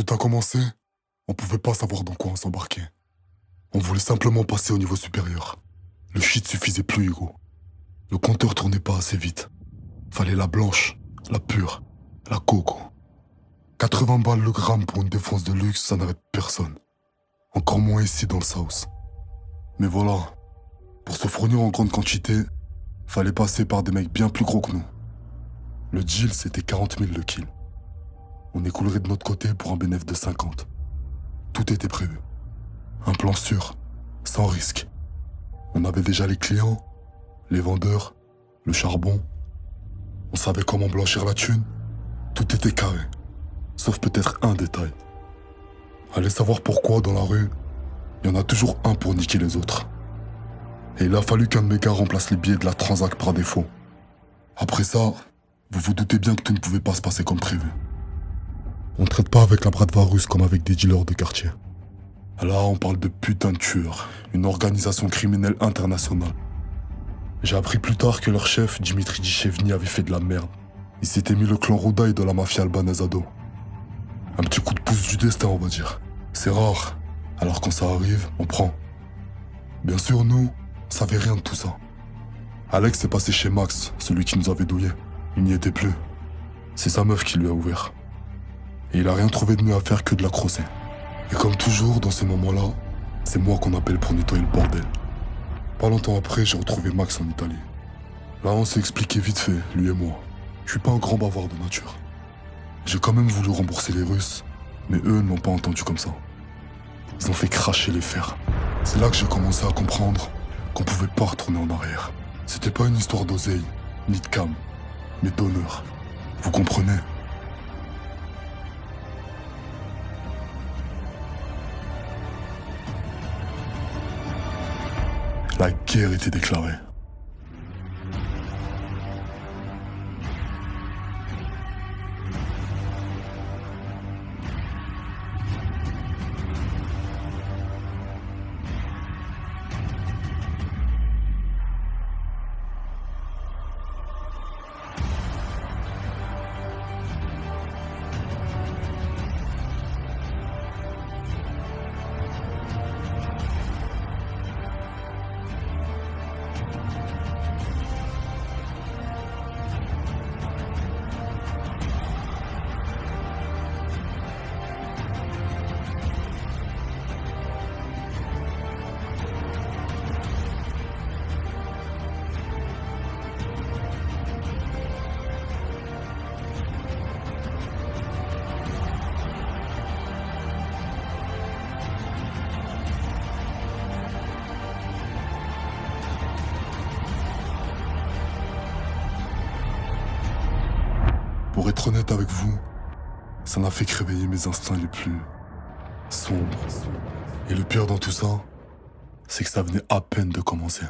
tout a commencé, on pouvait pas savoir dans quoi on s'embarquait. On voulait simplement passer au niveau supérieur. Le shit suffisait plus, Hugo. Le compteur tournait pas assez vite. Fallait la blanche, la pure, la coco. 80 balles le gramme pour une défense de luxe, ça n'arrête personne. Encore moins ici dans le South. Mais voilà, pour se fournir en grande quantité, fallait passer par des mecs bien plus gros que nous. Le deal, c'était 40 000 le kill. On écoulerait de notre côté pour un bénéfice de 50. Tout était prévu. Un plan sûr, sans risque. On avait déjà les clients, les vendeurs, le charbon. On savait comment blanchir la thune. Tout était carré. Sauf peut-être un détail. Allez savoir pourquoi, dans la rue, il y en a toujours un pour niquer les autres. Et il a fallu qu'un de mes gars remplace les billets de la Transac par défaut. Après ça, vous vous doutez bien que tout ne pouvait pas se passer comme prévu. On ne traite pas avec la bradva russe comme avec des dealers de quartier. Là, on parle de putain de tueurs, une organisation criminelle internationale. J'ai appris plus tard que leur chef, Dimitri Dishevni, avait fait de la merde. Il s'était mis le clan Roudaï de la mafia albanaise à dos. Un petit coup de pouce du destin, on va dire. C'est rare. Alors quand ça arrive, on prend. Bien sûr, nous, on savait rien de tout ça. Alex est passé chez Max, celui qui nous avait douillés. Il n'y était plus. C'est sa meuf qui lui a ouvert. Et il a rien trouvé de mieux à faire que de la crosser. Et comme toujours, dans ces moments-là, c'est moi qu'on appelle pour nettoyer le bordel. Pas longtemps après, j'ai retrouvé Max en Italie. Là, on s'est expliqué vite fait, lui et moi. Je suis pas un grand bavard de nature. J'ai quand même voulu rembourser les Russes, mais eux ne l'ont pas entendu comme ça. Ils ont fait cracher les fers. C'est là que j'ai commencé à comprendre qu'on pouvait pas retourner en arrière. C'était pas une histoire d'oseille, ni de cam, mais d'honneur. Vous comprenez ? La guerre était déclarée. Pour être honnête avec vous, ça n'a fait que réveiller mes instincts les plus sombres. Et le pire dans tout ça, c'est que ça venait à peine de commencer.